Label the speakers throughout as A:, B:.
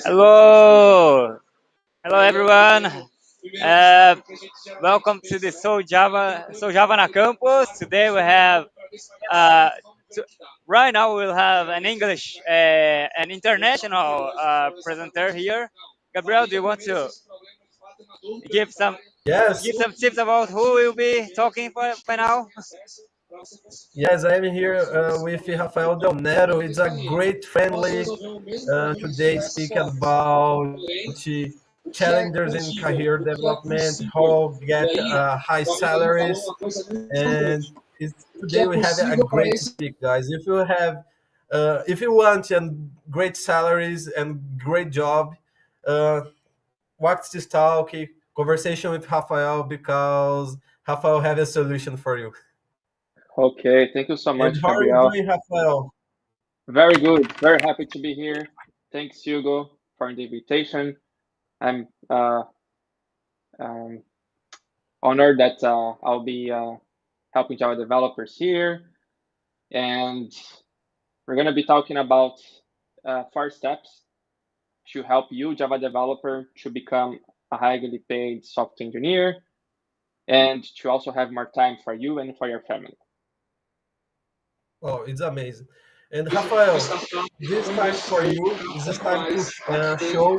A: Hello, hello everyone. Uh, Welcome to the SouJava na campus. Today we have uh, t- right now we'll have an English, an international presenter here. Gabriel, do you want to give some
B: Yes,
A: give some tips about who will be talking for now?
B: yes, I'm here with Rafael Del Nero. It's a great friendly today speak about challenges in career development, how get high salaries, and today we have a great speak, guys. If you want and great salaries and great job, uh, watch this talk, conversation with Rafael because Rafael have a solution for you.
C: Okay, thank you so
B: And
C: much,
B: how are you
C: Gabriel.
B: doing, Rafael?
C: Very good. Very happy to be here. Thanks, Hugo, for the invitation. I'm um, honored that I'll be helping Java developers here. And we're going to be talking about 4 steps to help you, Java developer, to become a highly paid software engineer and to also have more time for you and for your family.
B: Oh, it's amazing. And Rafael, this time for you is this time to show.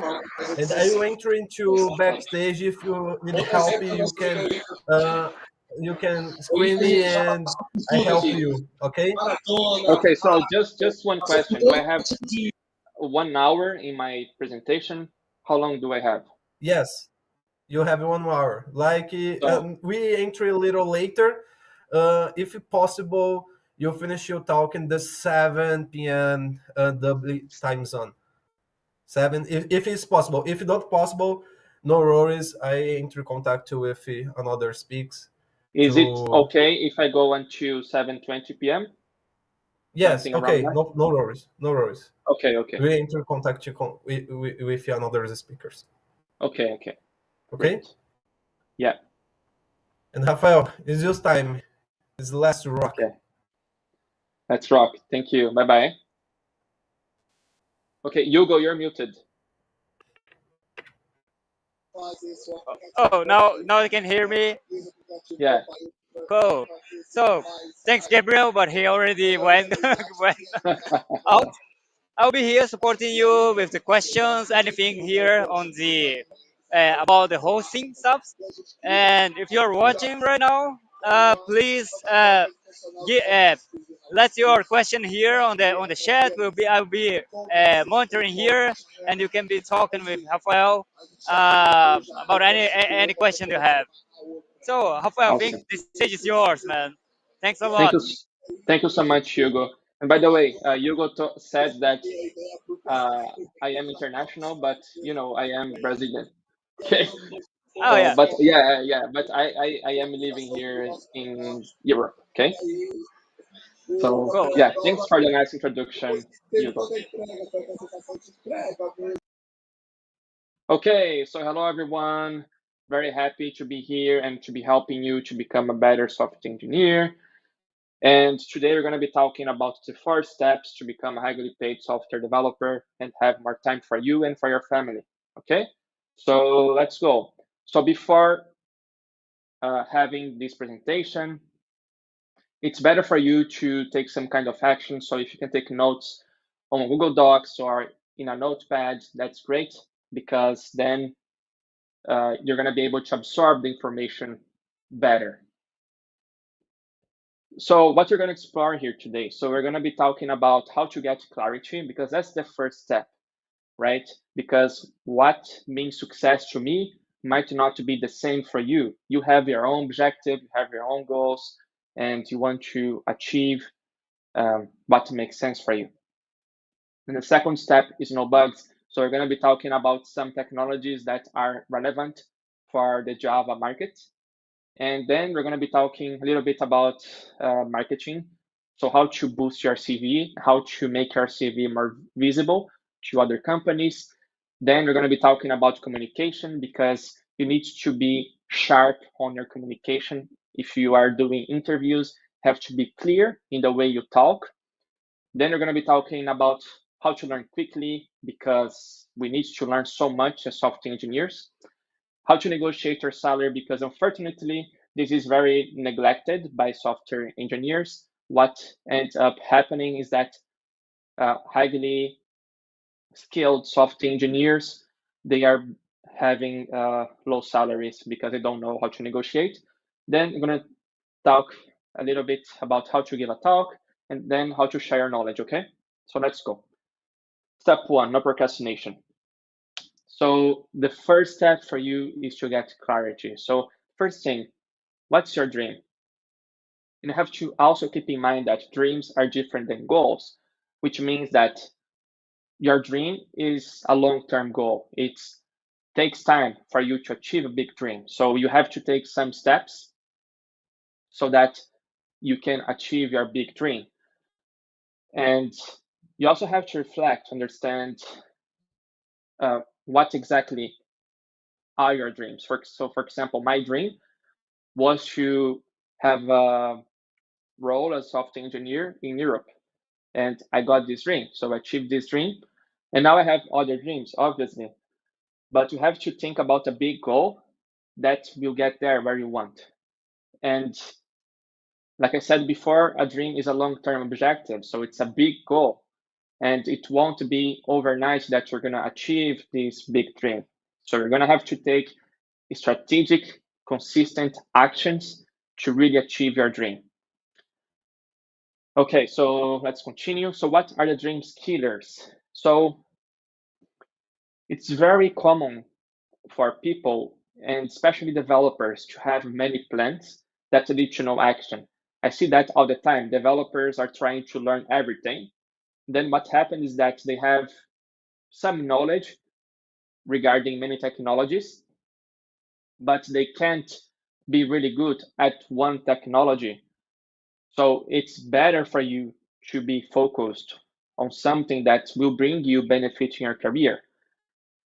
B: And I will enter into backstage. If you need help, uh, you can screen me and I help you. Okay?
C: Okay, so just one question. Do I have 1 hour in my presentation? How long do I have?
B: Yes, you have 1 hour. Like
C: So
B: we enter a little later. If possible, you finish your talk in the 7 p.m. Dublin time zone. Seven, if it's possible. If not possible, no worries. I enter contact with another speaks
C: is it
B: to.
C: okay if I go until 7:20 p.m.?
B: Yes,
C: Something around
B: okay.
C: that?
B: No worries. No worries.
C: Okay, okay,
B: We enter contact with another speakers.
C: okay, okay.
B: Okay.
C: Great. Yeah,
B: And Rafael, it's just time. It's last rock.
C: okay. Let's rock. Thank you. Bye bye. Okay, Hugo, you're muted.
A: Oh, now you can hear me.
C: Yeah.
A: Cool. So thanks, Gabriel, but he already went out. I'll be here supporting you with the questions, anything here on the about the hosting stuff. And if you're watching right now, please let your question here on the chat. I'll be monitoring here, and you can be talking with Rafael about any question you have. So Rafael, I think
C: Awesome.
A: the stage is yours, man. Thanks a
C: Thank
A: lot.
C: you. Thank you so much, Hugo. And by the way, Hugo said that uh, I am international, but I am Brazilian. Okay.
A: Oh
C: So,
A: yeah.
C: but yeah, but I am living here in Europe. Okay. So
A: Cool.
C: yeah, thanks for the nice introduction, Hugo. Okay, so hello everyone. Very happy to be here and to be helping you to become a better software engineer. And today we're going to be talking about the 4 steps to become a highly paid software developer and have more time for you and for your family. Okay, so let's go. So before having this presentation, it's better for you to take some kind of action. So if you can take notes on Google Docs or in a notepad, that's great because then you're going to be able to absorb the information better. So what we're going to explore here today. So we're going to be talking about how to get clarity because that's the first step, right? Because what means success to me might not be the same for you. You have your own objective, you have your own goals, and you want to achieve what makes sense for you. And the second step is no bugs. So we're going to be talking about some technologies that are relevant for the Java market. And then we're going to be talking a little bit about marketing. So how to boost your CV, how to make your CV more visible to other companies. Then we're going to be talking about communication because you need to be sharp on your communication. If you are doing interviews, have to be clear in the way you talk. Then we're going to be talking about how to learn quickly because we need to learn so much as software engineers, how to negotiate your salary because unfortunately this is very neglected by software engineers. What ends up happening is that highly skilled software engineers, they are having low salaries because they don't know how to negotiate. Then I'm going to talk a little bit about how to give a talk and then how to share knowledge, okay? So let's go. Step one, no procrastination. So the first step for you is to get clarity. So first thing, what's your dream? And you have to also keep in mind that dreams are different than goals, which means that your dream is a long-term goal. It takes time for you to achieve a big dream. So you have to take some steps so that you can achieve your big dream. And you also have to reflect, understand what exactly are your dreams. For example, my dream was to have a role as software engineer in Europe. And I got this dream. So I achieved this dream. And now I have other dreams, obviously. But you have to think about a big goal that will get there where you want. And like I said before, a dream is a long-term objective. So it's a big goal. And it won't be overnight that you're going to achieve this big dream. So you're going to have to take strategic, consistent actions to really achieve your dream. Okay, so let's continue. So what are the dreams killers? So it's very common for people and especially developers to have many plans that lead to no action. I see that all the time. Developers are trying to learn everything. Then what happens is that they have some knowledge regarding many technologies, but they can't be really good at one technology. So it's better for you to be focused on something that will bring you benefit in your career.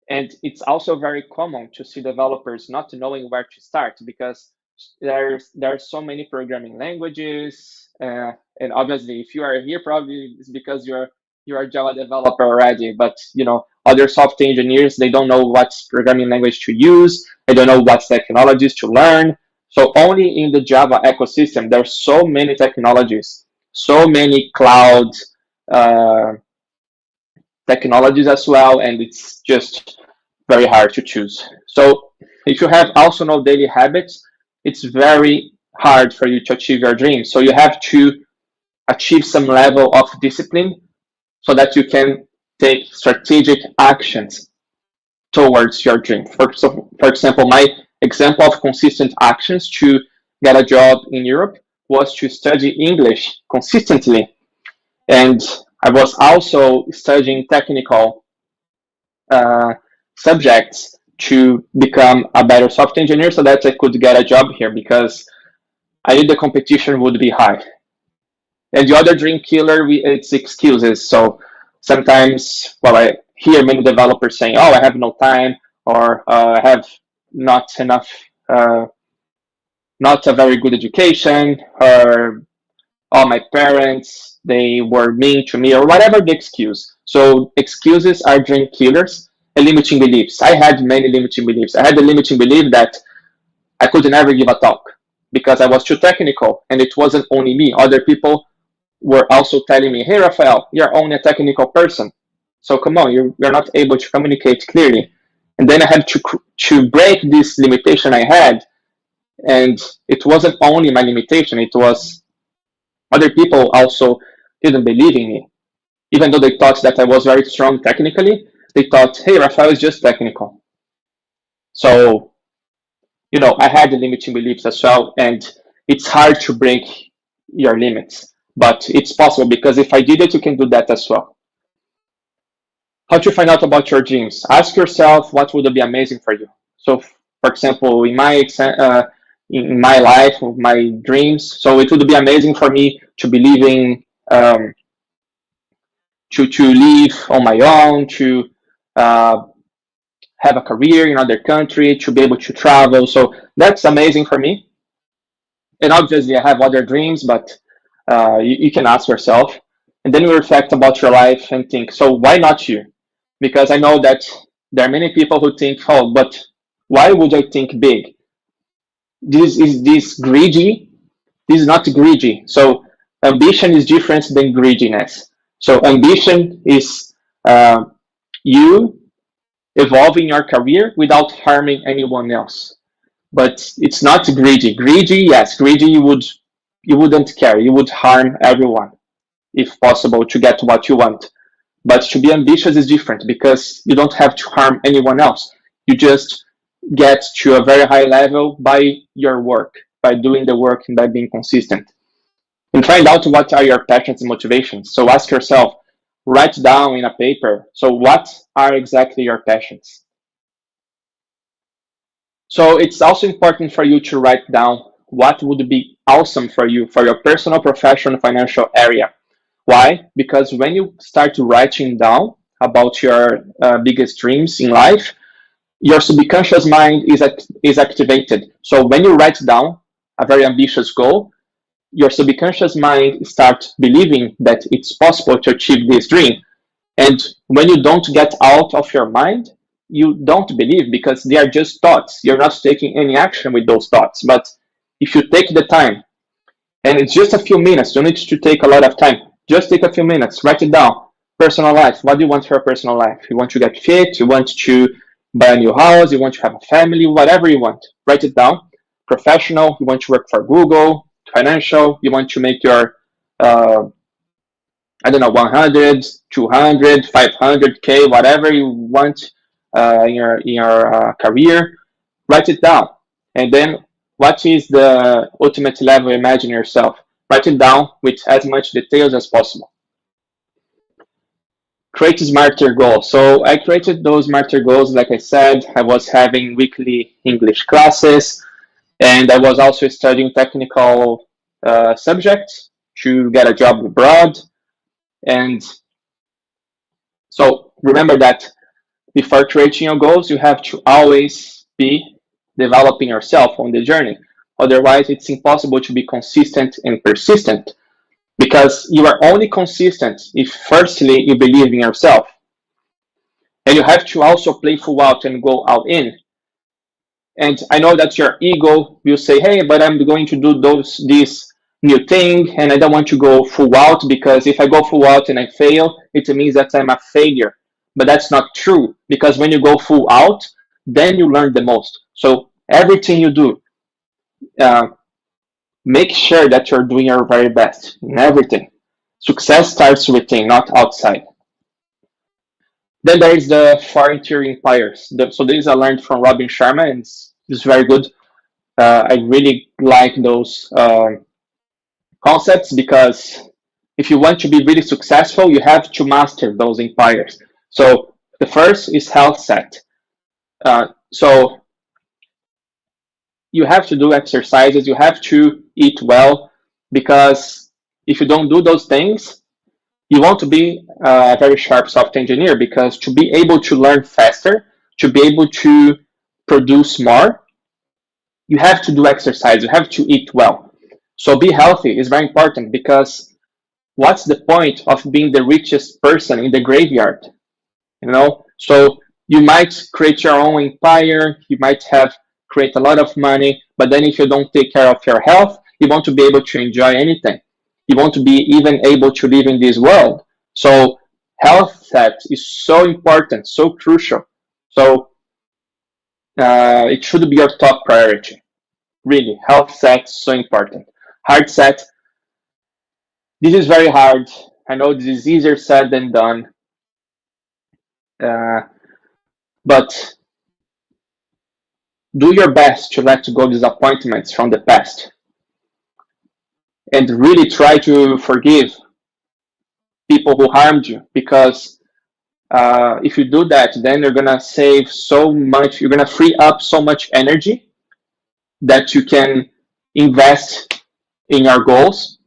C: And it's also very common to see developers not knowing where to start because there are so many programming languages. And obviously, if you are here, probably it's because you're a Java developer already. But other software engineers, they don't know what programming language to use. They don't know what technologies to learn. So only in the Java ecosystem, there are so many technologies, so many cloud uh, technologies as well, and it's just very hard to choose. So if you have also no daily habits, it's very hard for you to achieve your dreams. So you have to achieve some level of discipline so that you can take strategic actions towards your dream. For example, my example of consistent actions to get a job in Europe was to study English consistently. And I was also studying technical uh, subjects to become a better software engineer so that I could get a job here because I knew the competition would be high. And the other dream killer, it's excuses. So sometimes, well, I hear many developers saying, "Oh, I have no time," or "I have not enough, not a very good education," or "Oh, my parents, they were mean to me," or whatever the excuse. So excuses are dream killers. And limiting beliefs. I had many limiting beliefs. I had the limiting belief that I could never give a talk because I was too technical, and it wasn't only me. Other people were also telling me, "Hey, Rafael, you're only a technical person. So come on, you're not able to communicate clearly." And then I had to break this limitation I had. And it wasn't only my limitation, it was other people also didn't believe in me. Even though they thought that I was very strong technically, they thought, "Hey, Rafael is just technical." So, I had the limiting beliefs as well, and it's hard to break your limits. But it's possible because if I did it, you can do that as well. How to find out about your dreams? Ask yourself what would be amazing for you. So, for example, in my life, my dreams. So it would be amazing for me to be living, to live on my own, to uh, have a career in another country, to be able to travel. So that's amazing for me. And obviously, I have other dreams, but you can ask yourself. And then you reflect about your life and think, so why not you? Because I know that there are many people who think, oh, but why would I think big? This greedy? This is not greedy. So ambition is different than greediness. So ambition is you evolving your career without harming anyone else. But it's not greedy. Greedy, yes, greedy you wouldn't care. You would harm everyone if possible to get what you want. But to be ambitious is different because you don't have to harm anyone else. You just get to a very high level by your work, by doing the work and by being consistent. And find out what are your passions and motivations. So ask yourself, write down in a paper. So what are exactly your passions? So it's also important for you to write down what would be awesome for you for your personal, professional, financial area. Why? Because when you start writing down about your biggest dreams in life, your subconscious mind is activated. So when you write down a very ambitious goal, your subconscious mind starts believing that it's possible to achieve this dream. And when you don't get out of your mind, you don't believe because they are just thoughts. You're not taking any action with those thoughts. But if you take the time, and it's just a few minutes, you don't need to take a lot of time. Just take a few minutes, write it down. Personal life. What do you want for your personal life? You want to get fit? You want to buy a new house? You want to have a family? Whatever you want. Write it down. Professional. You want to work for Google. Financial. You want to make your I don't know, 100, 200, 500K, whatever you want in your career, write it down. And then what is the ultimate level you imagine yourself? Write it down with as much details as possible. Create smarter goals. So I created those smarter goals, like I said, I was having weekly English classes, and I was also studying technical subjects to get a job abroad. And so remember that before creating your goals, you have to always be developing yourself on the journey. Otherwise, it's impossible to be consistent and persistent because you are only consistent if firstly you believe in yourself. And you have to also play full out and go all in. And I know that your ego will say, hey, but I'm going to do this new thing and I don't want to go full out because if I go full out and I fail, it means that I'm a failure. But that's not true because when you go full out, then you learn the most. So everything you do, uh, make sure that you're doing your very best in everything. Success starts within, not outside. Then there is the foreign tier empires. So this I learned from Robin Sharma and it's very good. I really like those concepts because if you want to be really successful, you have to master those empires. So the first is health set. So you have to do exercises, you have to eat well, because if you don't do those things, you want to be a very sharp software engineer because to be able to learn faster, to be able to produce more, you have to do exercise, you have to eat well. So be healthy is very important because what's the point of being the richest person in the graveyard? So you might create your own empire, you might have create a lot of money, but then if you don't take care of your health, you won't be able to enjoy anything. You won't be even able to live in this world. So health set is so important, so crucial. So it should be your top priority. Really, health set is so important. Hard set, this is very hard. I know this is easier said than done. Uh, but do your best to let go disappointments from the past and really try to forgive people who harmed you because if you do that, then you're gonna save so much, you're gonna free up so much energy that you can invest in your goals.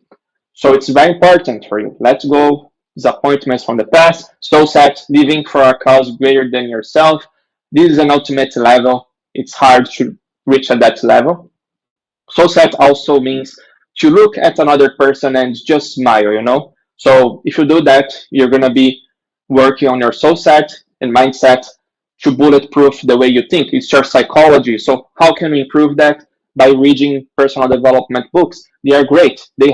C: So it's very important for you. Let go disappointments from the past. So set living for a cause greater than yourself. This is an ultimate level. It's hard to reach at that level. So set also means to look at another person and just smile. So if you do that, you're going to be working on your soul set and mindset to bulletproof the way you think. It's your psychology. So how can we improve that? By reading personal development books. They are great. They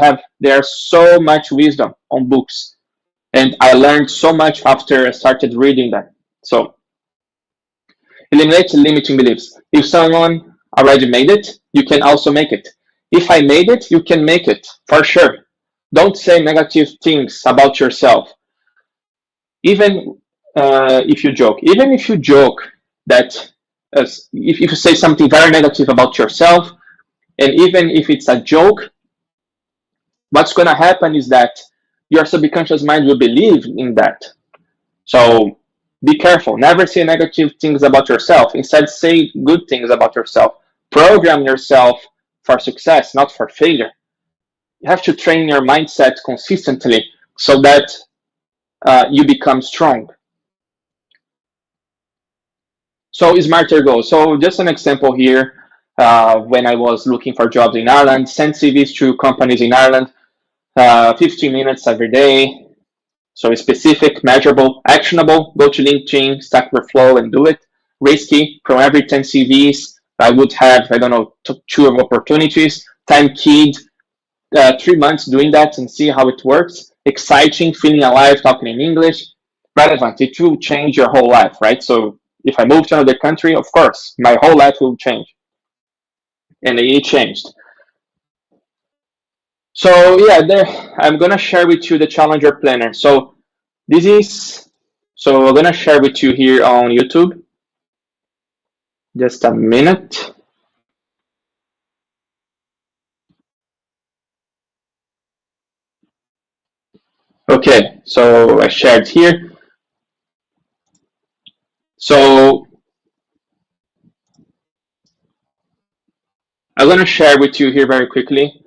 C: are so much wisdom on books. And I learned so much after I started reading them. So eliminate limiting beliefs. If someone already made it, you can also make it. If I made it, you can make it, for sure. Don't say negative things about yourself. Even even if you joke that, if you say something very negative about yourself, and even if it's a joke, what's going to happen is that your subconscious mind will believe in that. So be careful. Never say negative things about yourself. Instead, say good things about yourself. Program yourself for success, not for failure. You have to train your mindset consistently so that you become strong. So smarter goals. So just an example here. When I was looking for jobs in Ireland, send CVs to companies in Ireland, 15 minutes every day. So specific, measurable, actionable. Go to LinkedIn, Stack Overflow, and do it. Risky. From every 10 CVs, I would have, I don't know, two opportunities. Time keyed, 3 months doing that and see how it works. Exciting, feeling alive, talking in English. Relevant. It will change your whole life, right? So if I move to another country, of course, my whole life will change. And it changed. So yeah, I'm gonna share with you the Challenger Planner. So this is, so I'm gonna share with you here on YouTube. Just a minute. Okay, so I shared here. So I'm gonna share with you here very quickly.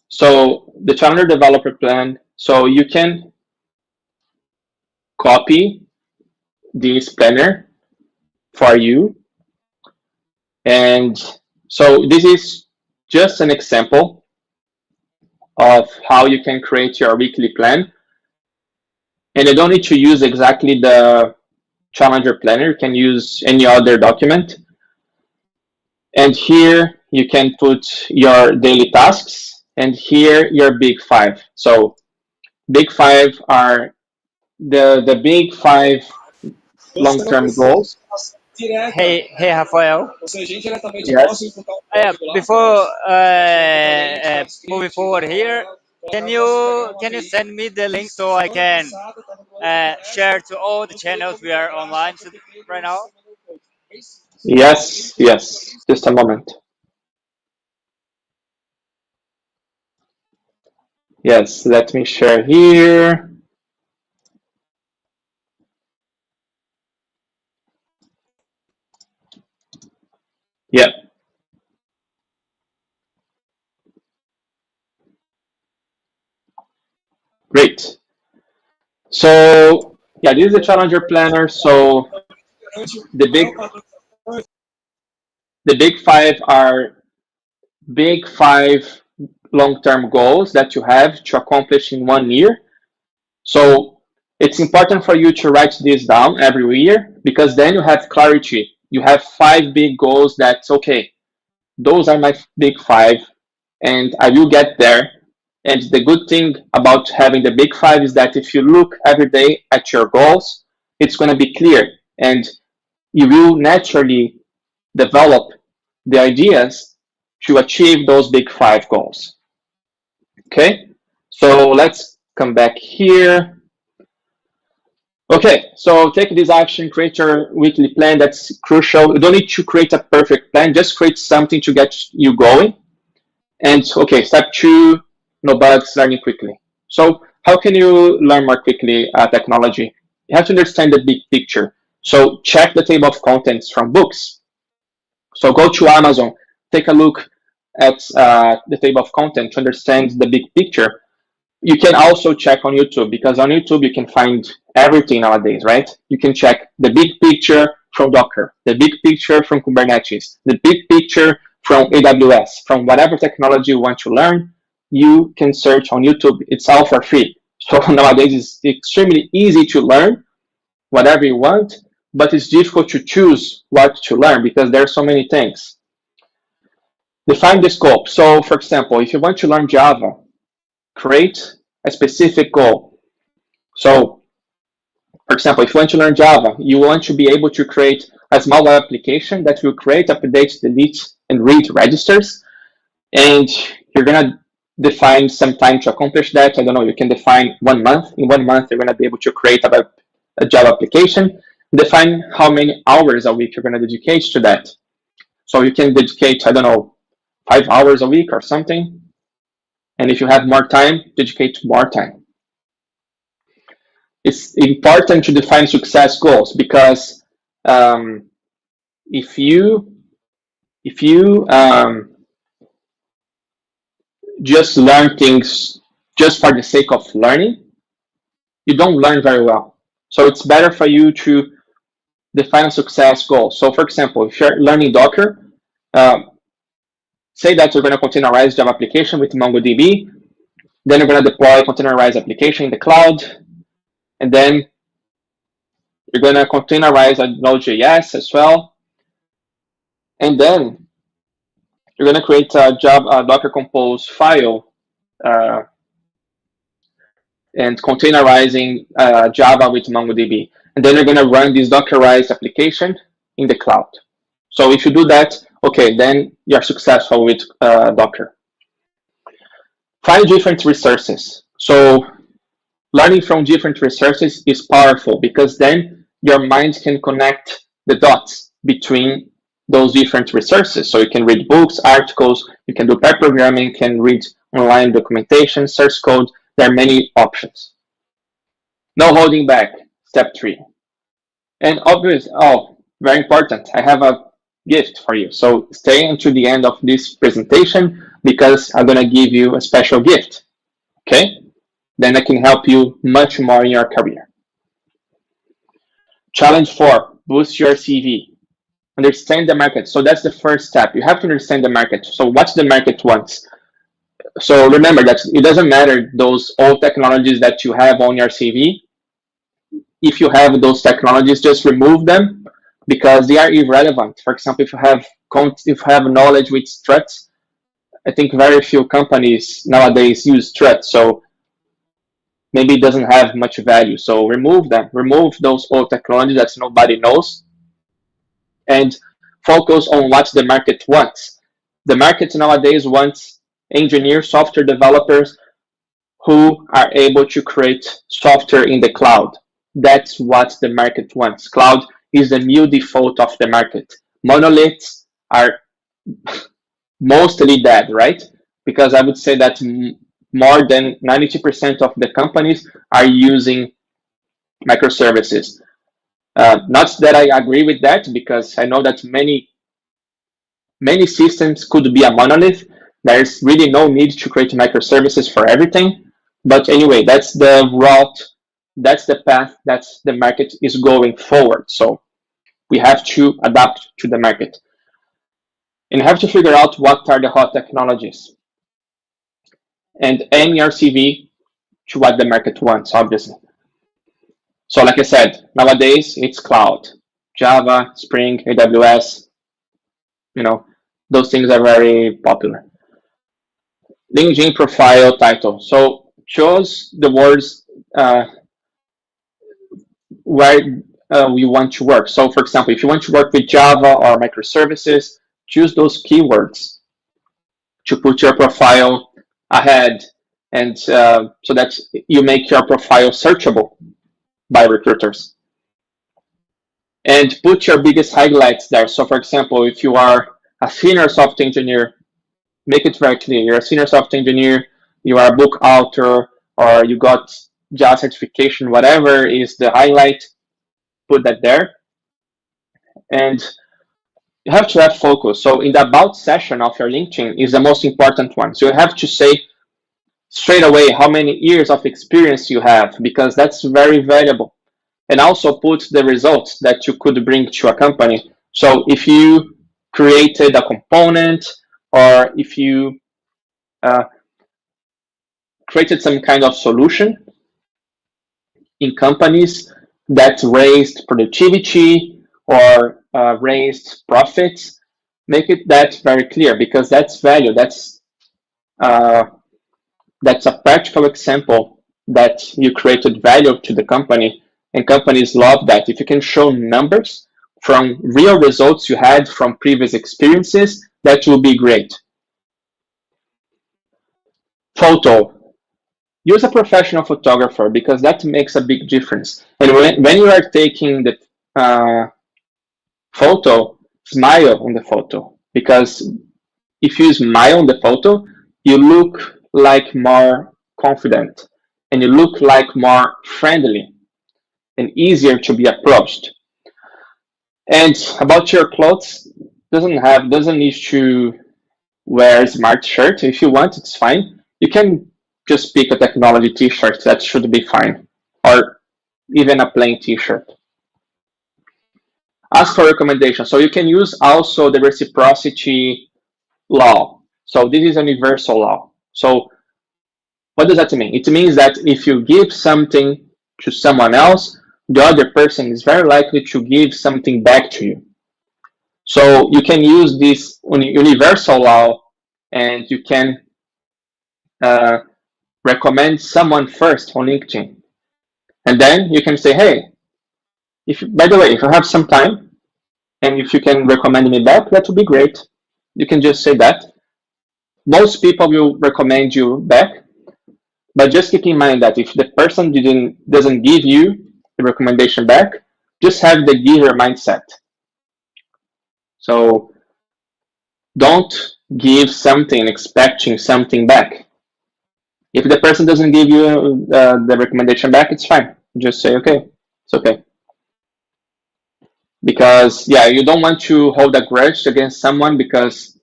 C: So the Challenger Developer Plan. So you can copy this planner for you. And so this is just an example of how you can create your weekly plan. And you don't need to use exactly the Challenger Planner. You can use any other document. And here you can put your daily tasks, and here your big five. So big five are the big five long-term goals.
A: Hey, Rafael.
C: Yes.
A: Before moving forward here, can you send me the link so I can share to all the channels we are online right now?
C: Yes, yes. Just a moment. Yes, let me share here. Yeah, great. So yeah, this is a Challenger Planner. So the big the big five are big five long-term goals that you have to accomplish in 1 year. So it's important for you to write this down every year, because then you have clarity. You have five big goals that's okay. Those are my big five, and I will get there. And the good thing about having the big five is that if you look every day at your goals, it's going to be clear, and you will naturally develop the ideas to achieve those big five goals. Okay, so let's come back here. Okay, so take this action, create your weekly plan. That's crucial. You don't need to create a perfect plan, just create something to get you going. And okay, step two, no bugs, learning quickly. So how can you learn more quickly technology? You have to understand the big picture. So check the table of contents from books. So go to Amazon, take a look at the table of content to understand the big picture. You can also check on YouTube, because on YouTube you can find everything nowadays, right? You can check the big picture from Docker, the big picture from Kubernetes, the big picture from AWS, from whatever technology you want to learn. You can search on YouTube. It's all for free. So nowadays it's extremely easy to learn whatever you want, but it's difficult to choose what to learn because there are so many things. Define the scope. So for example, if you want to learn Java, create a specific goal. So for example, if you want to learn Java, you want to be able to create a small web application that will create, update, delete, and read registers. And you're going to define some time to accomplish that. I don't know, you can define 1 month. In 1 month, you're going to be able to create a Java application. Define how many hours a week you're going to dedicate to that. So you can dedicate, I don't know, 5 hours a week or something. And if you have more time, dedicate more time. It's important to define success goals because if you just learn things just for the sake of learning, you don't learn very well. So it's better for you to define a success goal. So for example, if you're learning Docker, say that you're going to containerize Java application with MongoDB, then you're going to deploy containerized application in the cloud, and then you're going to containerize Node.js as well, and then you're going to create a Docker Compose file and containerizing Java with MongoDB. And then you're going to run this Dockerized application in the cloud. So if you do that, okay, then you're successful with Docker. Find different resources. So learning from different resources is powerful because then your mind can connect the dots between those different resources. So you can read books, articles, you can do pair programming, you can read online documentation, source code. There are many options. No holding back, step 3. And obviously, very important, I have a gift for you. So stay until the end of this presentation because I'm going to give you a special gift. Okay? Then I can help you much more in your career. Challenge 4, boost your CV. Understand the market. So that's the first step. You have to understand the market. So what the market wants. So remember that it doesn't matter those old technologies that you have on your CV. If you have those technologies, just remove them because they are irrelevant. For example, if you have knowledge with struts, I think very few companies nowadays use struts. So maybe it doesn't have much value. So remove them. Remove those old technologies that nobody knows and focus on what the market wants. The market nowadays wants engineers, software developers who are able to create software in the cloud. That's what the market wants. Cloud is the new default of the market. Monoliths are mostly dead, right? Because I would say that more than 92% of the companies are using microservices. Not that I agree with that, because I know that many systems could be a monolith. There's really no need to create microservices for everything. But anyway, that's the route, that's the path that the market is going forward. So we have to adapt to the market. And have to figure out what are the hot technologies. And aim your CV to what the market wants, obviously. So like I said, nowadays it's cloud. Java, Spring, AWS, those things are very popular. LinkedIn profile title. So choose the words where we want to work. So for example, if you want to work with Java or microservices, choose those keywords to put your profile ahead, and so that you make your profile searchable by recruiters. And put your biggest highlights there. So for example, if you are a senior software engineer, make it very clear. You're a senior software engineer, you are a book author, or you got Java certification, whatever is the highlight, put that there. And you have to have focus. So in the about section of your LinkedIn is the most important one. So you have to say straight away how many years of experience you have, because that's very valuable. And also put the results that you could bring to a company. So if you created a component, or if you created some kind of solution, in companies that raised productivity or raised profits. Make it that very clear, because that's value. Uh, that's a practical example that you created value to the company, and companies love that. If you can show numbers from real results you had from previous experiences, that will be great. Photo. Use a professional photographer, because that makes a big difference. And when you are taking the photo, smile on the photo, because if you smile on the photo, you look like more confident, and you look like more friendly and easier to be approached. And about your clothes, doesn't need to wear a smart shirt. If you want, it's fine. You can just pick a technology t-shirt, that should be fine, or even a plain t-shirt. Ask for recommendation. So you can use also the reciprocity law. So this is a universal law. So what does that mean? It means that if you give something to someone else, the other person is very likely to give something back to you. So you can use this universal law, and you can uh, recommend someone first on LinkedIn. And then you can say, hey, by the way, if you have some time and if you can recommend me back, that would be great. You can just say that. Most people will recommend you back, but just keep in mind that if the person doesn't give you the recommendation back, just have the giver mindset. So don't give something expecting something back. If the person doesn't give you the recommendation back, it's fine. Just say, okay, it's okay. Because, yeah, you don't want to hold a grudge against someone because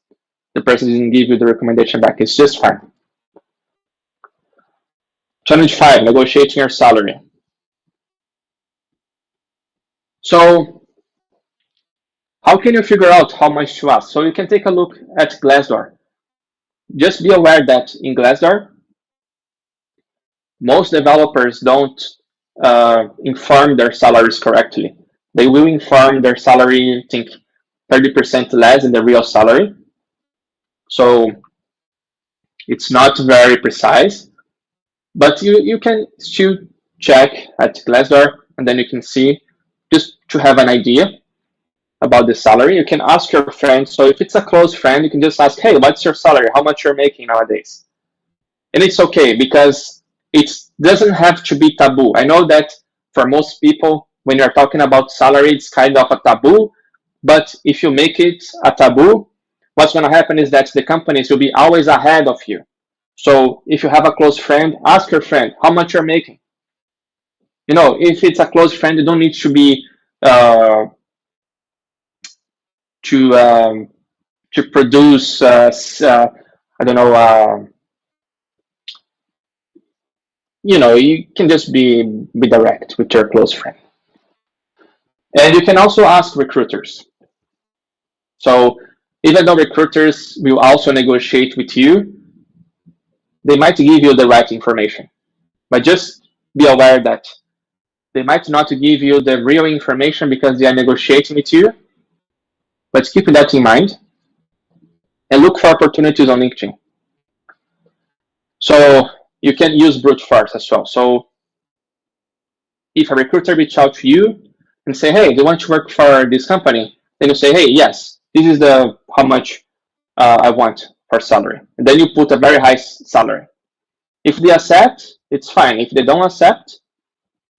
C: the person didn't give you the recommendation back. It's just fine. Challenge 5, negotiating your salary. So how can you figure out how much to ask? So you can take a look at Glassdoor. Just be aware that in Glassdoor, most developers don't inform their salaries correctly. They will inform their salary, I think, 30% less than the real salary. So it's not very precise, but you can still check at Glassdoor, and then you can see, just to have an idea about the salary. You can ask your friend. So if it's a close friend, you can just ask, hey, what's your salary? How much you're making nowadays? And it's okay, because it doesn't have to be taboo. I know that for most people, when you're talking about salary, it's kind of a taboo. But if you make it a taboo, what's going to happen is that the companies will be always ahead of you. So if you have a close friend, ask your friend how much you're making. If it's a close friend, you don't need to be to produce I don't know, you can just be direct with your close friend. And you can also ask recruiters. So even though recruiters will also negotiate with you, they might give you the right information, but just be aware that they might not give you the real information because they are negotiating with you. But keep that in mind, and look for opportunities on LinkedIn. So you can use brute force as well. So if a recruiter reach out to you and say, hey, do you want to work for this company? Then you say, hey, yes, this is how much I want for salary. And then you put a very high salary. If they accept, it's fine. If they don't accept,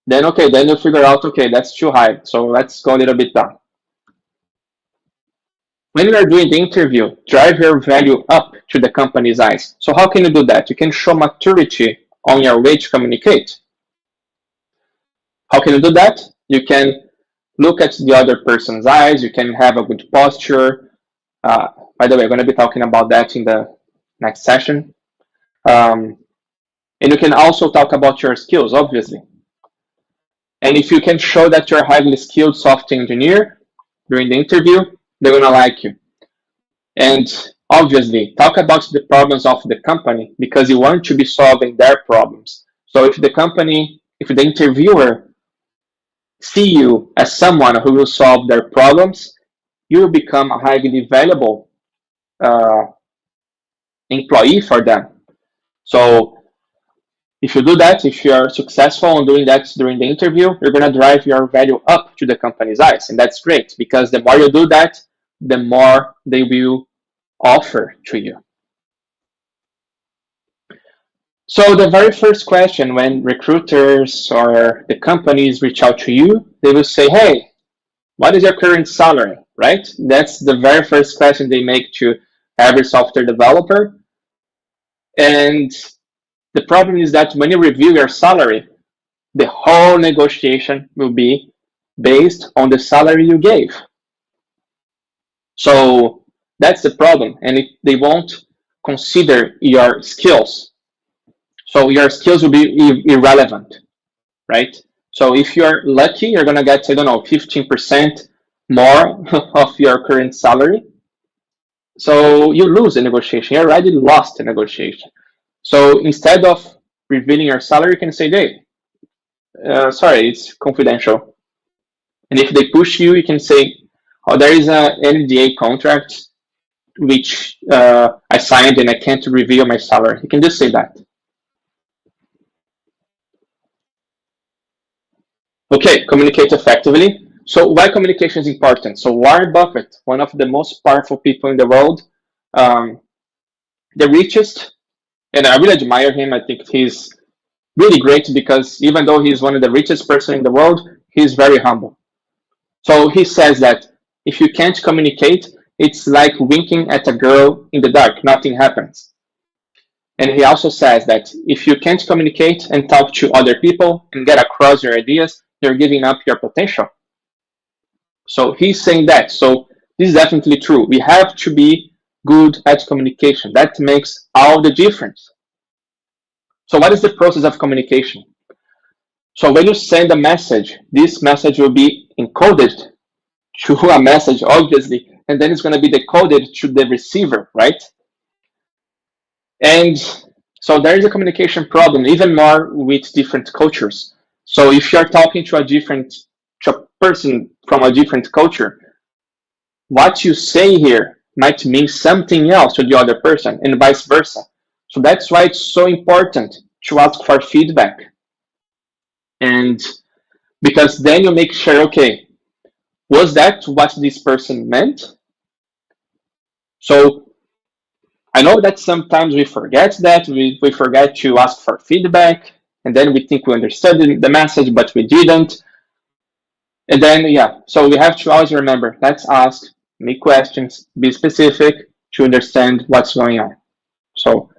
C: then okay, then you figure out, okay, that's too high. So let's go a little bit down. When you are doing the interview, drive your value up to the company's eyes. So how can you do that? You can show maturity on your way to communicate. How can you do that? You can look at the other person's eyes. You can have a good posture. By the way, I'm going to be talking about that in the next session. And you can also talk about your skills, obviously. And if you can show that you're a highly skilled software engineer during the interview, they're going to like you. And obviously, talk about the problems of the company, because you want to be solving their problems. So if the company if the interviewer see you as someone who will solve their problems, you will become a highly valuable uh, employee for them. So if you do that, if you are successful in doing that during the interview, you're going to drive your value up to the company's eyes. And that's great because the more you do that, the more they will offer to you. So the very first question when recruiters or the companies reach out to you, they will say, hey, what is your current salary, right? That's the very first question they make to every software developer. And the problem is that when you review your salary, the whole negotiation will be based on the salary you gave. So that's the problem. And they won't consider your skills. So your skills will be irrelevant, right? So if you're lucky, you're going to get, I don't know, 15% more of your current salary. So you lose the negotiation. You already lost the negotiation. So instead of revealing your salary, you can say, hey, sorry, it's confidential. And if they push you, you can say, oh, there is an NDA contract which I signed and I can't reveal my salary. You can just say that. Okay, communicate effectively. So why communication is important? So Warren Buffett, one of the most powerful people in the world, um, the richest, and I really admire him. I think he's really great because even though he's one of the richest person in the world, he's very humble. So he says that if you can't communicate, it's like winking at a girl in the dark, nothing happens. And he also says that if you can't communicate and talk to other people and get across your ideas, you're giving up your potential. So he's saying that. So this is definitely true. We have to be good at communication. That makes all the difference. So what is the process of communication? So when you send a message, this message will be encoded to a message, obviously, and then it's going to be decoded to the receiver, right? And so there is a communication problem, even more with different cultures. So if you're talking to a person from a different culture, what you say here might mean something else to the other person, and vice versa. So that's why it's so important to ask for feedback. And because then you make sure, okay, was that what this person meant? So I know that sometimes we forget that, we forget to ask for feedback, and then we think we understood the message, but we didn't. And then, yeah, so we have to always remember, let's ask, make questions, be specific to understand what's going on. So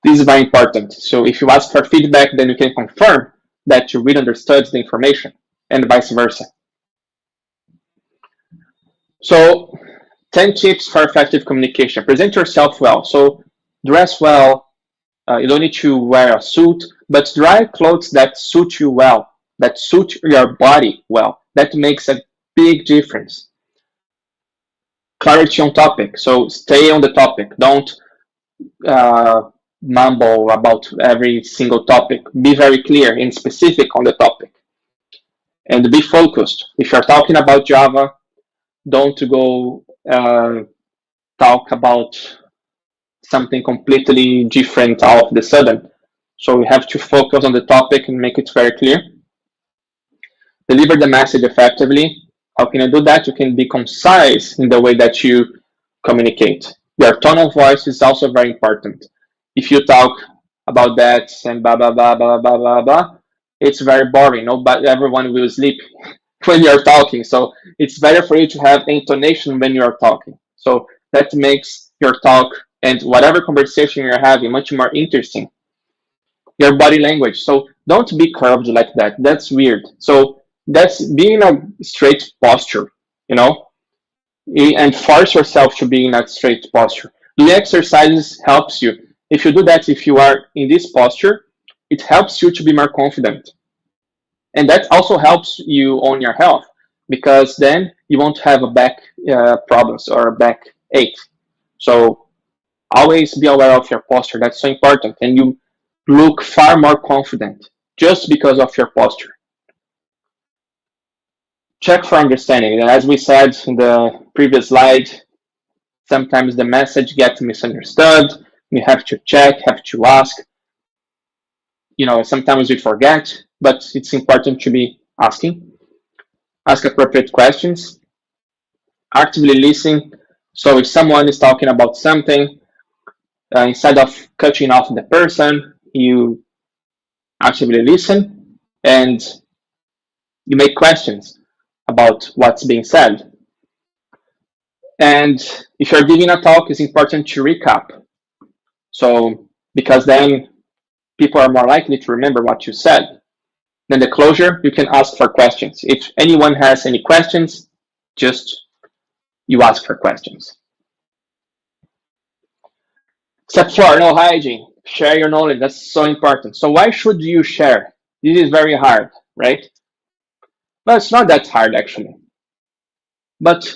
C: this is very important. So if you ask for feedback, then you can confirm that you really understood the information and vice versa. So 10 tips for effective communication. Present yourself well. So dress well. You don't need to wear a suit, but dry clothes that suit you well, that suit your body well. That makes a big difference. Clarity on topic. So stay on the topic. Don't mumble about every single topic. Be very clear and specific on the topic. And be focused. If you're talking about Java, don't go talk about something completely different all of the sudden. So we have to focus on the topic and make it very clear. Deliver the message effectively. How can you do that? You can be concise in the way that you communicate. Your tone of voice is also very important. If you talk about that and blah blah blah blah blah blah blah, it's very boring. Nobody, everyone will sleep when you're talking. So it's better for you to have intonation when you're talking. So that makes your talk and whatever conversation you're having much more interesting. Your body language. So don't be curved like that. That's weird. So that's being a straight posture, you know, and force yourself to be in that straight posture. Doing exercises helps you. If you do that, if you are in this posture, it helps you to be more confident. And that also helps you on your health because then you won't have a back problems or a back ache. So always be aware of your posture. That's so important. And you look far more confident just because of your posture. Check for understanding. And as we said in the previous slide, sometimes the message gets misunderstood. You have to check, have to ask. Sometimes we forget, but it's important to be asking. Ask appropriate questions. Actively listen. So if someone is talking about something, instead of cutting off the person, you actively listen and you make questions about what's being said. And if you're giving a talk, it's important to recap. So, because then people are more likely to remember what you said. Then the closure, you can ask for questions. If anyone has any questions, just you ask for questions. Step 4, no hiding. Share your knowledge. That's so important. So why should you share? This is very hard, right? Well, it's not that hard actually. But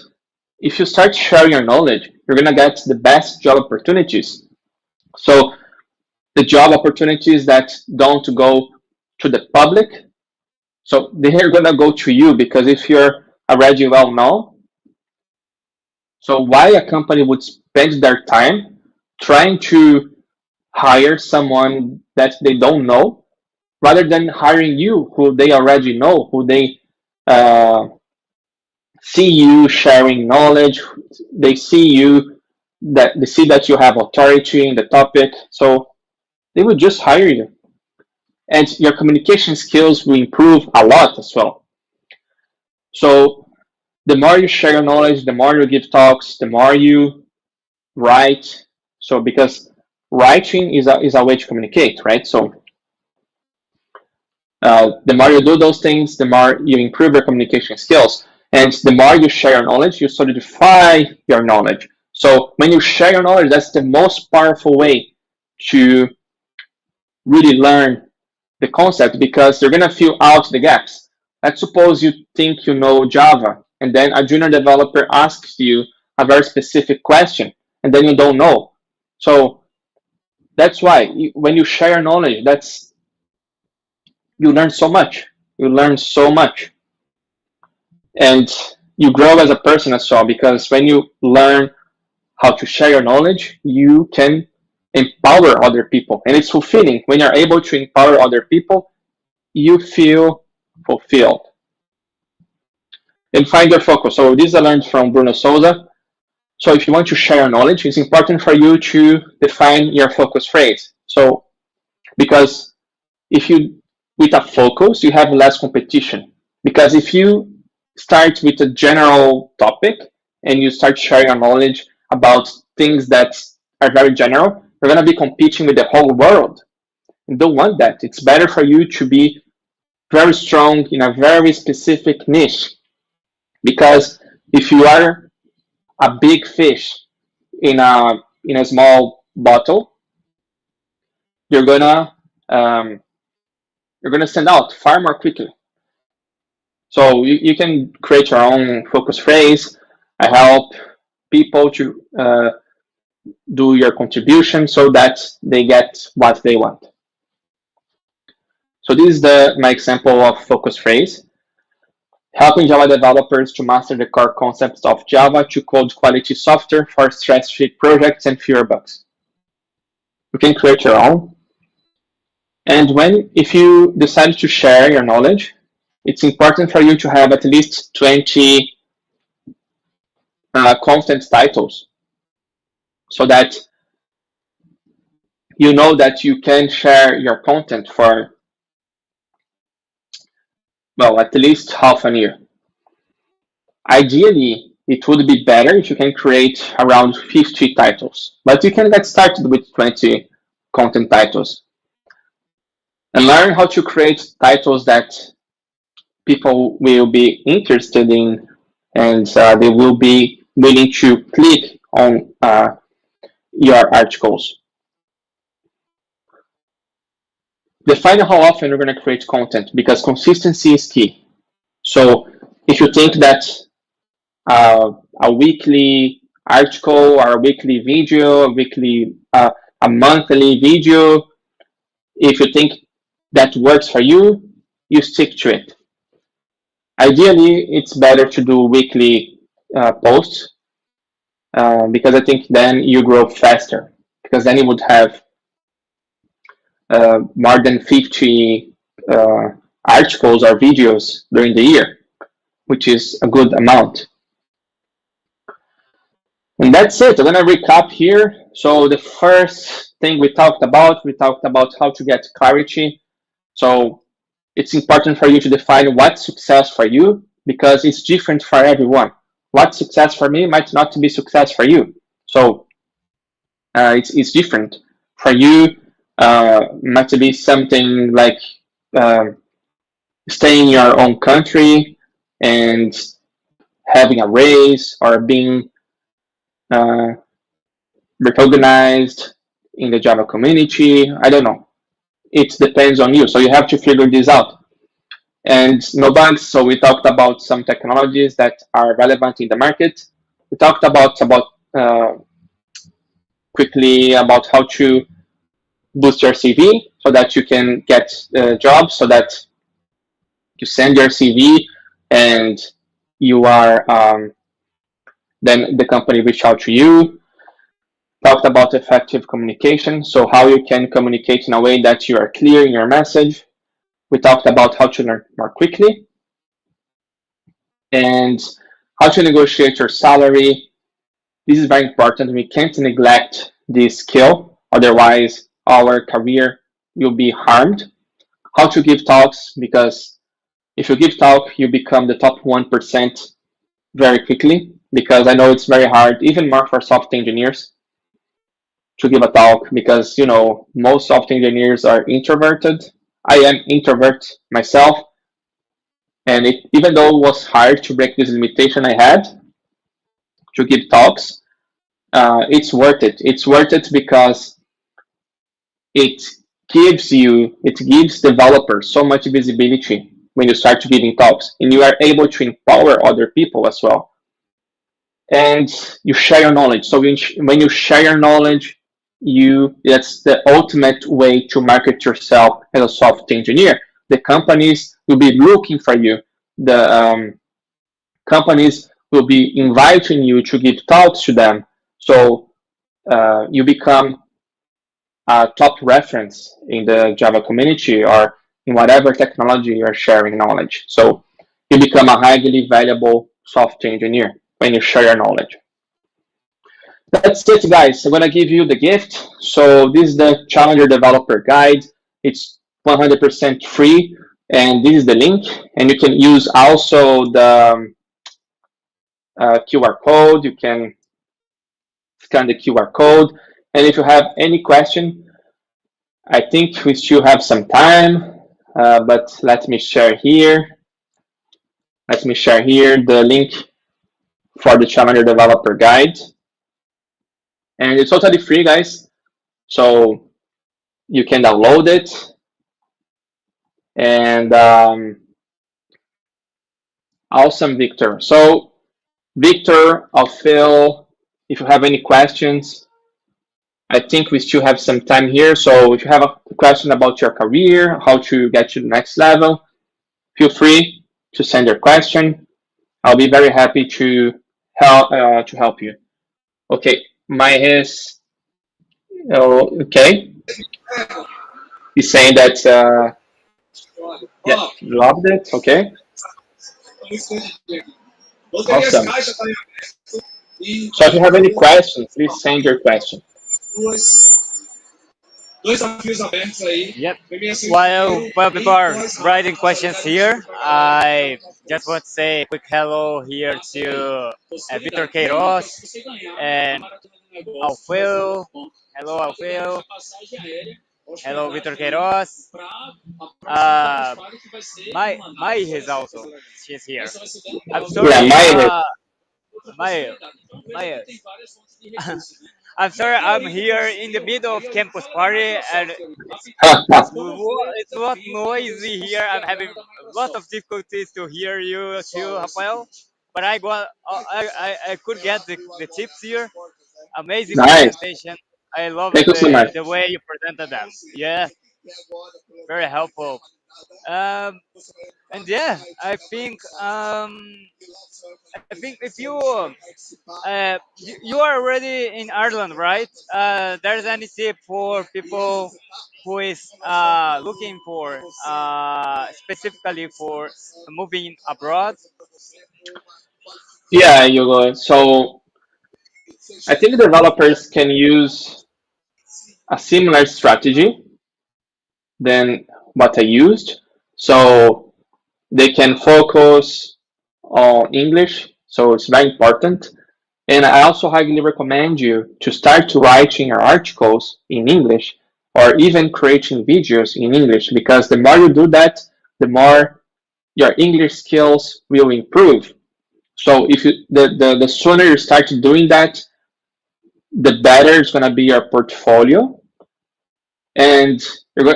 C: if you start sharing your knowledge, you're gonna get the best job opportunities. So the job opportunities that don't go to the public, so they're gonna go to you, because if you're already well known, so why a company would spend their time trying to hire someone that they don't know, rather than hiring you, who they already know, who they see you sharing knowledge, they see that you have authority in the topic, so they will just hire you. And your communication skills will improve a lot as well. So the more you share your knowledge, the more you give talks, the more you write. So because writing is a way to communicate, right? So the more you do those things, the more you improve your communication skills. And the more you share your knowledge, you solidify your knowledge. So when you share your knowledge, that's the most powerful way to really learn the concept, because you're going to fill out the gaps. Let's suppose you think you know Java, and then a junior developer asks you a very specific question, and then you don't know. So that's why when you share your knowledge, you learn so much. You learn so much. And you grow as a person as well, because when you learn how to share your knowledge, you can empower other people. And it's fulfilling. When you're able to empower other people, you feel fulfilled. And find your focus. So this I learned from Bruno Souza. So if you want to share your knowledge, it's important for you to define your focus phrase. So because if you with a focus, you have less competition. Because if you start with a general topic and you start sharing your knowledge about things that are very general, you're going to be competing with the whole world. You don't want that. It's better for you to be very strong in a very specific niche. Because if you are a big fish in a small bottle, you're gonna stand out far more quickly. So you can create your own focus phrase. I help people to do your contribution so that they get what they want. So this is my example of focus phrase. Helping Java developers to master the core concepts of Java to code quality software for stress-free projects and fewer bugs. You can create your own. And if you decide to share your knowledge, it's important for you to have at least 20 content titles, so that you know that you can share your content for, well, at least half a year. Ideally, it would be better if you can create around 50 titles, but you can get started with 20 content titles. And learn how to create titles that people will be interested in, and they will be willing to click on your articles. Define how often you're going to create content, because consistency is key. So if you think that a weekly article or a weekly video, a monthly video, if you think that works for you, you stick to it. Ideally, it's better to do weekly posts because I think then you grow faster. Because then you would have more than 50 uh, articles or videos during the year, which is a good amount. And that's it. I'm going to recap here. So, the first thing we talked about how to get clarity. So, it's important for you to define what's success for you because it's different for everyone. What's success for me might not be success for you. So, it's different. For you, might be something like uh, staying in your own country and having a raise or being uh, recognized in the Java community. I don't know. It depends on you. So you have to figure this out. And no bugs. So we talked about some technologies that are relevant in the market. We talked about quickly about how to boost your CV so that you can get jobs, so that you send your CV and you are then the company reach out to you. Talked about effective communication, so how you can communicate in a way that you are clear in your message. We talked about how to learn more quickly and how to negotiate your salary. This is very important. We can't neglect this skill, otherwise our career will be harmed. How to give talks, because if you give talk, you become the top 1% very quickly, because I know it's very hard, even more for software engineers, to give a talk because most software engineers are introverted. I am introvert myself, and even though it was hard to break this limitation I had to give talks, it's worth it. It's worth it because it it gives developers so much visibility when you start giving talks, and you are able to empower other people as well. And you share your knowledge. So when you share your knowledge, that's the ultimate way to market yourself as a software engineer. The companies will be looking for you. The companies will be inviting you to give talks to them. So you become a top reference in the Java community or in whatever technology you're sharing knowledge. So you become a highly valuable software engineer when you share your knowledge. That's it, guys. I'm gonna give you the gift. So this is the Challenger Developer Guide. It's 100% free, and this is the link. And you can use also the QR code. You can scan the QR code. And if you have any question, I think we still have some time. But let me share here. Let me share here the link for the Challenger Developer Guide. And it's totally free, guys. So you can download it. And awesome, Victor. So, Victor, Phil, if you have any questions, I think we still have some time here. So, if you have a question about your career, how to get to the next level, feel free to send your question. I'll be very happy to help you. Okay, my is okay. He's saying that yeah, loved it. Okay, awesome. So if you have any questions, please send your question.
A: Yep. While people are writing questions here, I just want to say a quick hello here to Vitor Queiroz and Alfeo. Hello, Alfeo. Hello, Vitor Queiroz. Uh, my is also she's here. I'm
C: Yeah,
A: sorry.
C: my
A: My my. I'm sorry. I'm here in the middle of campus party, and it's a lot noisy here. I'm having a lot of difficulties to hear you too, Rafael. But I could get the tips here. Amazing
C: nice.
A: presentation. I love
C: Thank you so
A: the
C: much.
A: the way you presented them. Yeah. Very helpful. Um, and yeah, I think if you are already in Ireland, right? There's any tip for people who is looking for specifically for moving abroad?
C: Yeah, you go. So I think developers can use a similar strategy than what I used. So they can focus on English. So it's very important. And I also highly recommend you to start writing your articles in English or even creating videos in English because the more you do that, the more your English skills will improve. So if you the sooner you start doing that, the better it's gonna be your portfolio, and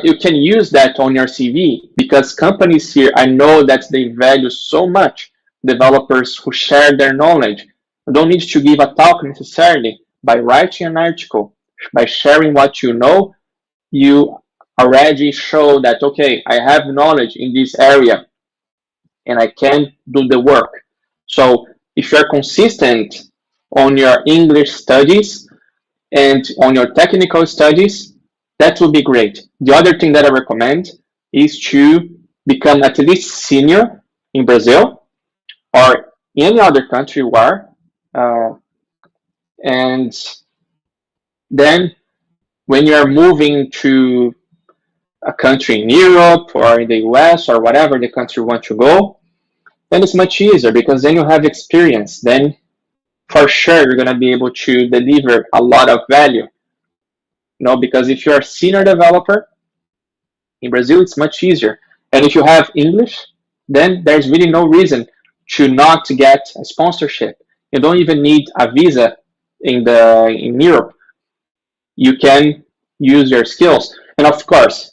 C: you can use that on your CV because companies here, I know that they value so much developers who share their knowledge. You don't need to give a talk necessarily. By writing an article, by sharing what you know, you already show that, okay, I have knowledge in this area and I can do the work. So if you're consistent on your English studies and on your technical studies, that would be great. The other thing that I recommend is to become at least senior in Brazil or any other country you are. Uh, and then when you're moving to a country in Europe or in the US or whatever the country you want to go, then it's much easier because then you have experience. Then for sure you're going to be able to deliver a lot of value. Because if you're a senior developer, in Brazil, it's much easier. And if you have English, then there's really no reason to not get a sponsorship. You don't even need a visa in Europe. You can use your skills. And of course,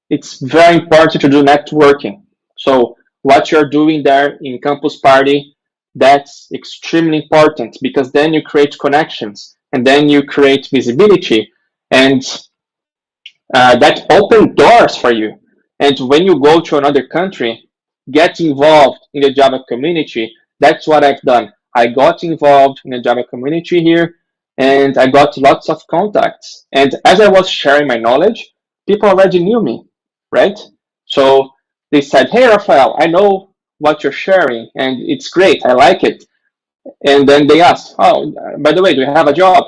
C: it's very important to do networking. So what you're doing there in campus party, that's extremely important because then you create connections and then you create visibility. And that open doors for you. And when you go to another country, get involved in the Java community. That's what I've done. I got involved in the Java community here and I got lots of contacts. And as I was sharing my knowledge, people already knew me, right? So they said, hey, Rafael, I know what you're sharing and it's great. I like it. And then they asked, oh, by the way, do you have a job?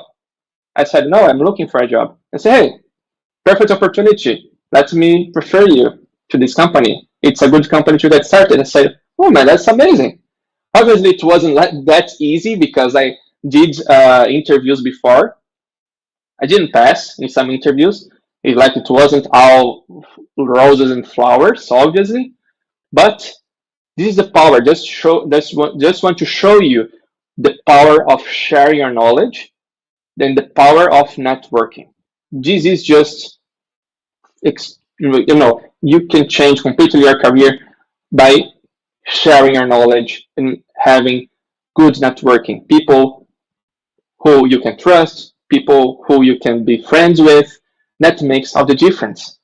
C: I said, no, I'm looking for a job. I said, hey, perfect opportunity. Let me refer you to this company. It's a good company to get started. I said, oh man, that's amazing. Obviously, it wasn't that easy because I did interviews before. I didn't pass in some interviews. It wasn't all roses and flowers, obviously. But this is the power. Just want to show you the power of sharing your knowledge, then the power of networking. This is just you can change completely your career by sharing your knowledge and having good networking, people who you can trust, people who you can be friends with. That makes all the difference.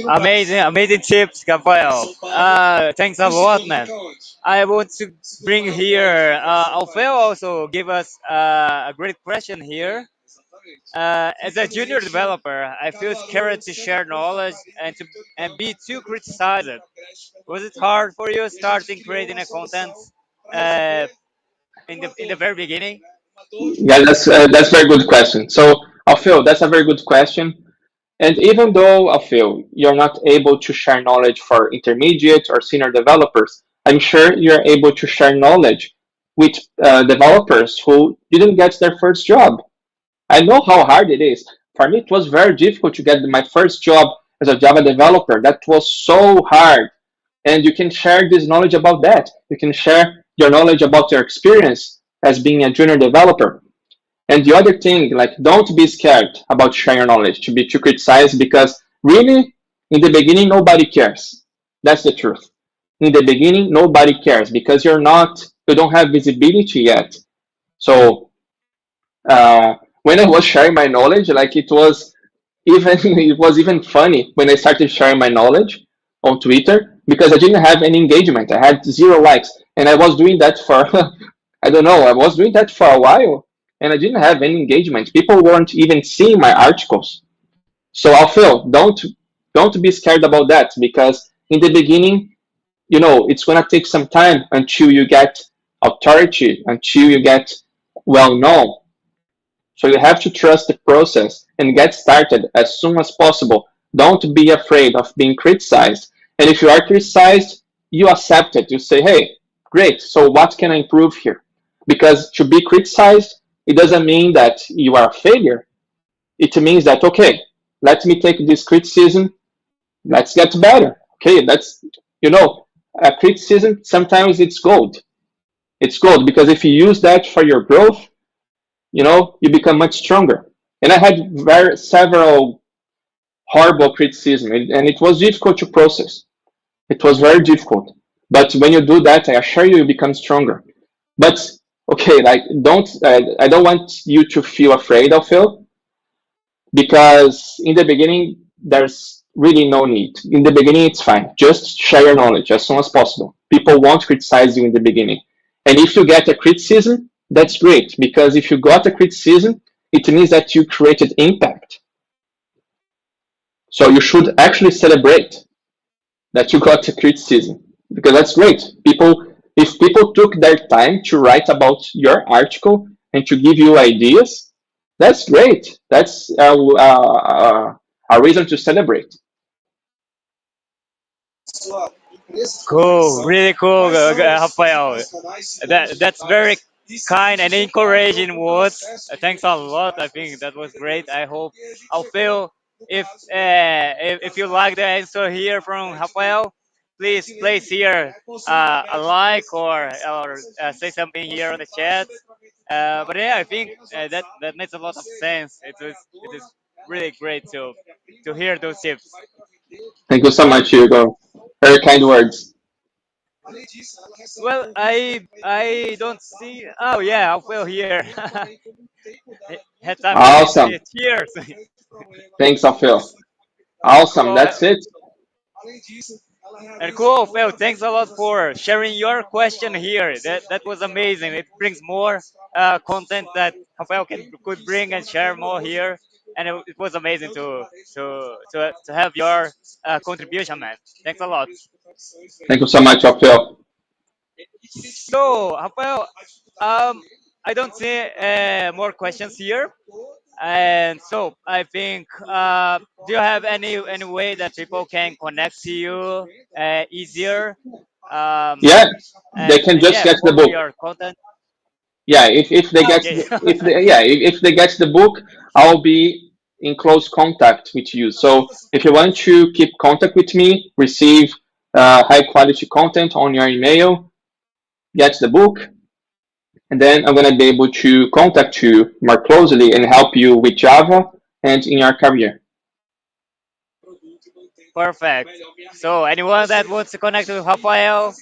A: Amazing, amazing tips, Rafael. Thanks a lot, man. I want to bring here Alfeo also give us a great question here. As a junior developer, I feel scared to share knowledge and be too criticized. Was it hard for you starting creating a content uh, in the very beginning?
C: Yeah, that's a very good question. So, Alfio, that's a very good question. And even though, Alfio, you're not able to share knowledge for intermediate or senior developers, I'm sure you're able to share knowledge with developers who didn't get their first job. I know how hard it is. For me, it was very difficult to get my first job as a Java developer. That was so hard. And you can share this knowledge about that. You can share your knowledge about your experience as being a junior developer. And the other thing, like, don't be scared about sharing your knowledge, to be too criticized, because really, in the beginning, nobody cares. That's the truth. In the beginning, nobody cares because you don't have visibility yet. So when I was sharing my knowledge, like, it was Even it was even funny when I started sharing my knowledge on Twitter because I didn't have any engagement. I had zero likes, and I was doing that for I don't know. I was doing that for a while, and I didn't have any engagement. People weren't even seeing my articles. So Alfio, don't be scared about that because in the beginning, it's gonna take some time until you get authority, until you get well known. So you have to trust the process and get started as soon as possible. Don't be afraid of being criticized. And if you are criticized, you accept it. You say, hey, great, so what can I improve here? Because to be criticized, it doesn't mean that you are a failure. It means that, okay, let me take this criticism, let's get better. Okay, you know, a criticism, sometimes it's gold. It's gold because if you use that for your growth, you become much stronger. And I had several horrible criticism, and it was difficult to process. It was very difficult. But when you do that, I assure you, you become stronger. But okay, like I don't want you to feel afraid of fail because in the beginning there's really no need. In the beginning, it's fine. Just share your knowledge as soon as possible. People won't criticize you in the beginning. And if you get a criticism, that's great because if you got a criticism, it means that you created impact. So you should actually celebrate that you got a criticism because that's great. If people took their time to write about your article and to give you ideas, that's great. That's a reason to celebrate.
A: Cool, really cool, Rafael. That's very kind and encouraging words. Thanks a lot. I think that was great. I hope I'll feel if you like the answer here from Rafael, please place here a like or say something here on the chat. But yeah, I think that makes a lot of sense. It is really great to hear those tips.
C: Thank you so much, Hugo. Very kind words.
A: Well, I don't see. Oh yeah, I feel here. Had time to say
C: Awesome.
A: cheers.
C: Thanks, Phil. Awesome.
A: Cool.
C: That's it.
A: And cool, Phil. Thanks a lot for sharing your question here. That was amazing. It brings more content that Rafael could bring and share more here. And it was amazing to have your contribution, man. Thanks a lot.
C: Thank you so much, Phil.
A: So, Rafael, I don't see more questions here. And so I think, do you have any way that people can connect to you easier? Um,
C: Yeah, they can
A: and
C: just
A: yeah,
C: get the
A: follow
C: book.
A: your content.
C: Yeah, if they
A: Ah,
C: get
A: okay.
C: if they get the book, I'll be in close contact with you. So if you want to keep contact with me, receive high quality content on your email, get the book, and then I'm gonna be able to contact you more closely and help you with Java and in your career.
A: Perfect. So anyone that wants to connect with Rafael,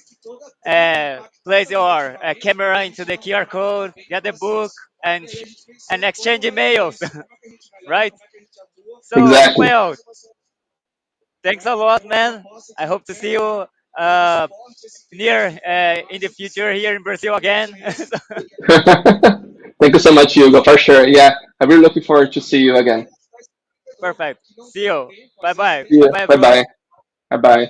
A: place your camera into the QR code, get the book, and exchange emails, right? So
C: Exactly.
A: Rafael, thanks a lot, man. I hope to see you uh, near in the future here in Brazil again.
C: Thank you so much, Hugo, for sure. Yeah, I'm really looking forward to see you again.
A: Perfect. See you. Bye bye.
C: See
A: Bye
C: you.
A: bye,
C: Bye
A: everyone.
C: bye. Bye bye.